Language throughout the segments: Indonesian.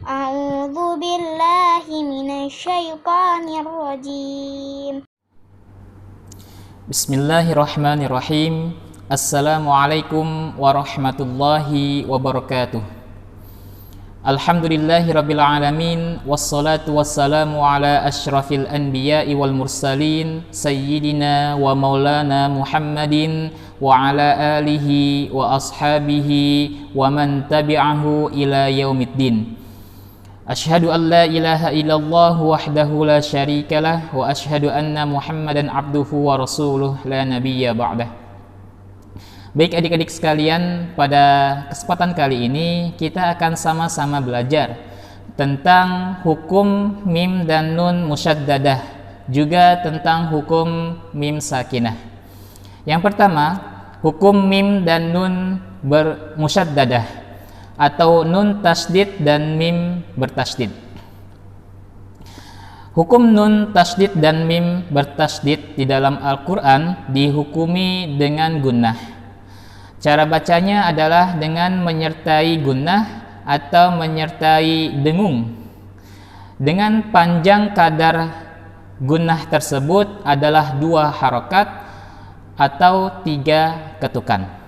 A'udzu billahi minasyaitonir rajim. Bismillahirrahmanirrahim. Assalamualaikum warahmatullahi wabarakatuh. Alhamdulillahirabbil alamin, wassalatu wassalamu ala asyrafil anbiya'i wal mursalin sayyidina wa maulana Muhammadin wa ala alihi wa ashabihi wa man tabi'ahu ila yaumiddin. Asyhadu an la ilaha illallah wahdahu la syarikalah wa asyhadu anna Muhammadan abduhu wa rasuluh la nabiyya ba'dah. Baik adik-adik sekalian, pada kesempatan kali ini kita akan sama-sama belajar tentang hukum mim dan nun musyaddadah, juga tentang hukum mim sakinah. Yang pertama, hukum mim dan nun bermusyaddadah atau nun tasydid dan mim bertasydid. Hukum nun tasydid dan mim bertasydid di dalam Al-Quran dihukumi dengan gunnah. Cara bacanya adalah dengan menyertai gunnah atau menyertai dengung. Dengan panjang kadar gunnah tersebut adalah 2 harokat atau 3 ketukan.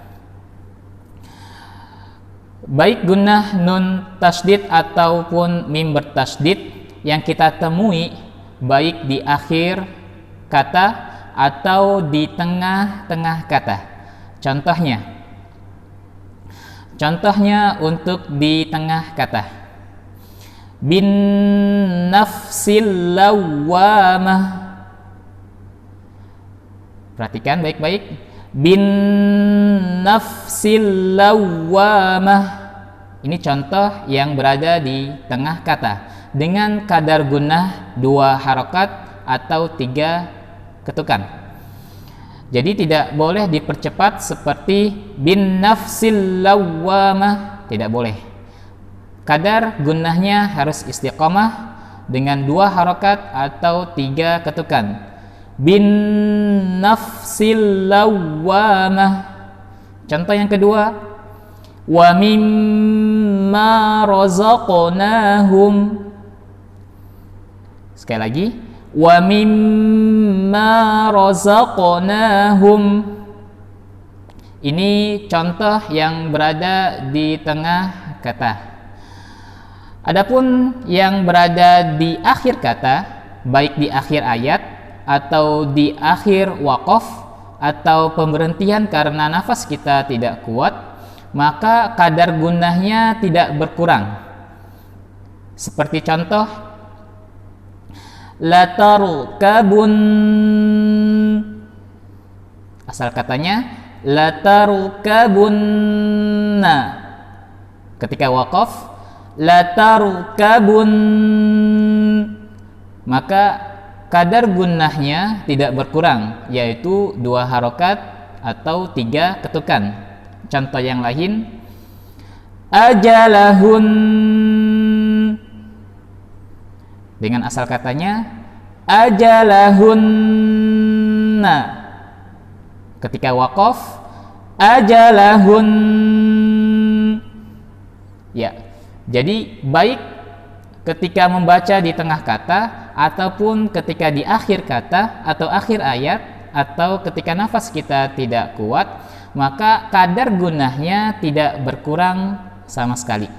Baik gunnah nun tasydid ataupun mim bertasydid yang kita temui baik di akhir kata atau di tengah-tengah kata. Contohnya untuk di tengah kata. Bin nafsil lawwamah. Perhatikan baik-baik. Bin nafsil lawwamah. Ini contoh yang berada di tengah kata dengan kadar gunnah 2 harokat atau 3 ketukan. Jadi tidak boleh dipercepat seperti bin nafsil lawwamah, tidak boleh. Kadar gunnahnya harus istiqomah dengan 2 harokat atau 3 ketukan. Bin nafsil lawwamah. Contoh yang kedua, wa mimma razaqnahum. Sekali lagi, wa mimma razaqnahum. Ini contoh yang berada di tengah kata. Adapun yang berada di akhir kata, baik di akhir ayat atau di akhir waqaf atau pemberhentian karena nafas kita tidak kuat, maka kadar gunnahnya tidak berkurang. Seperti contoh, latarkabun. Asal katanya latarkabunna. Ketika waqaf, latarkabun, maka kadar gunnahnya tidak berkurang, yaitu 2 harokat atau 3 ketukan. Contoh yang lain, ajalahun. Dengan asal katanya ajalahunna. Ketika waqaf, ajalahun. Ya, jadi baik ketika membaca di tengah kata ataupun ketika di akhir kata atau akhir ayat atau ketika nafas kita tidak kuat, maka kadar gunnahnya tidak berkurang sama sekali.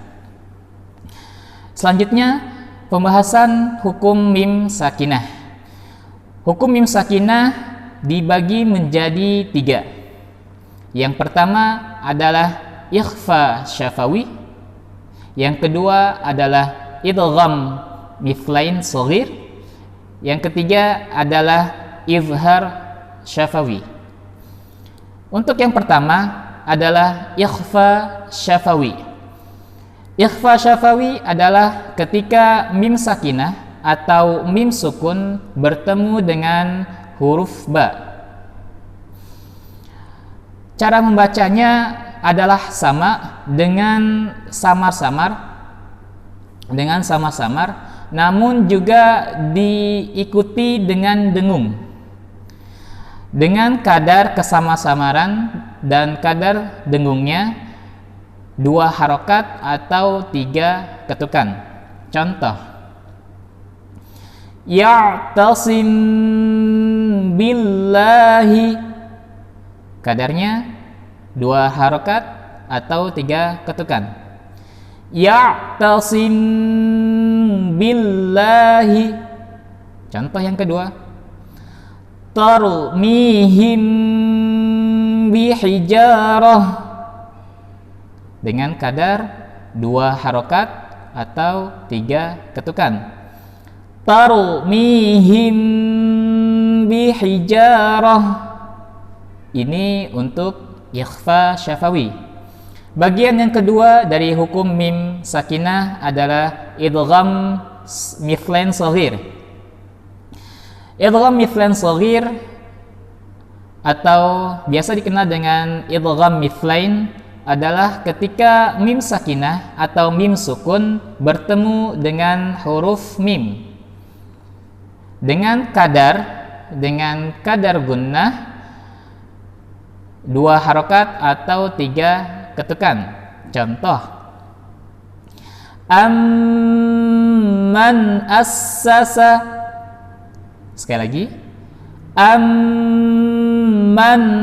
Selanjutnya, pembahasan hukum mim sakinah. Hukum mim sakinah dibagi menjadi 3. Yang pertama adalah ikhfa syafawi. Yang kedua adalah idgham mithlain shaghir. Yang ketiga adalah izhar syafawi. Untuk yang pertama adalah ikhfa syafawi. Ikhfa syafawi adalah ketika mim sakinah atau mim sukun bertemu dengan huruf ba. Cara membacanya adalah sama dengan samar-samar, namun juga diikuti dengan dengung. Dengan kadar kesama-samaran dan kadar dengungnya 2 harokat atau 3 ketukan. Contoh, ya'tasim billahi, kadarnya 2 harokat atau 3 ketukan. Ya'tasim billahi. Contoh yang kedua, tarmihim bihijarah, dengan kadar 2 harokat atau 3 ketukan. Tarmihim bihijarah, ini untuk ikhfa syafawi. Bagian yang kedua dari hukum mim sakinah adalah idgham mithlain shaghir. Idgham mithlain shaghir atau biasa dikenal dengan idgham mithlain adalah ketika mim sakinah atau mim sukun bertemu dengan huruf mim dengan kadar gunnah 2 harokat atau 3 ketukan. Contoh, amman assasa. Sekali lagi, amman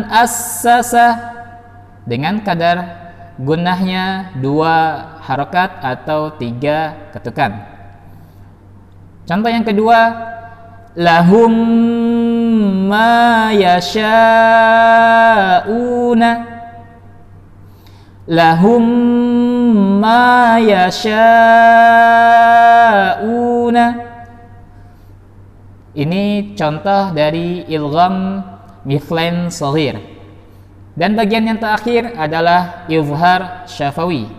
assasa, dengan kadar gunnahnya 2 harokat atau 3 ketukan. Contoh yang kedua, lahum ma yasha'una. Lahum ma yasha'una. Ini contoh dari idgham mithlain shaghir. Dan bagian yang terakhir adalah izhar syafawi.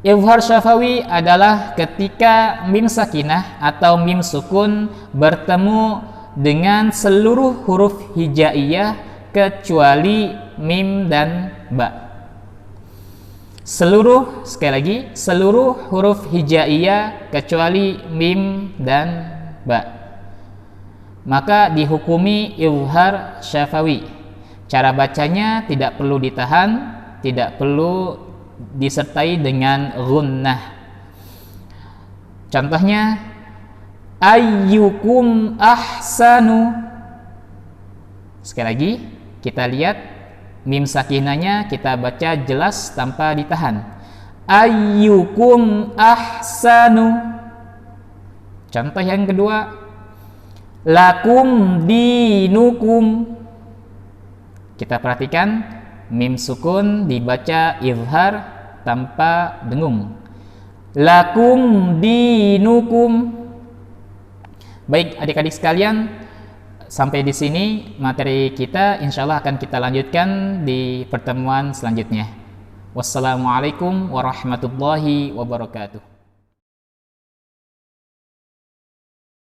Izhar syafawi adalah ketika mim sakinah atau mim sukun bertemu dengan seluruh huruf hijaiyah kecuali mim dan ba. Sekali lagi, seluruh huruf hijaiyah kecuali mim dan ba, maka dihukumi izhar syafawi. Cara bacanya tidak perlu ditahan, tidak perlu disertai dengan gunnah. Contohnya, ayyukum ahsanu. Sekali lagi, kita lihat mim sakinahnya kita baca jelas tanpa ditahan. Ayyukum ahsanu. Contoh yang kedua, lakum dinukum. Kita perhatikan mim sukun dibaca izhar tanpa dengung. Lakum dinukum. Baik adik-adik sekalian, sampai di sini materi kita, insyaallah akan kita lanjutkan di pertemuan selanjutnya. Wassalamualaikum warahmatullahi wabarakatuh.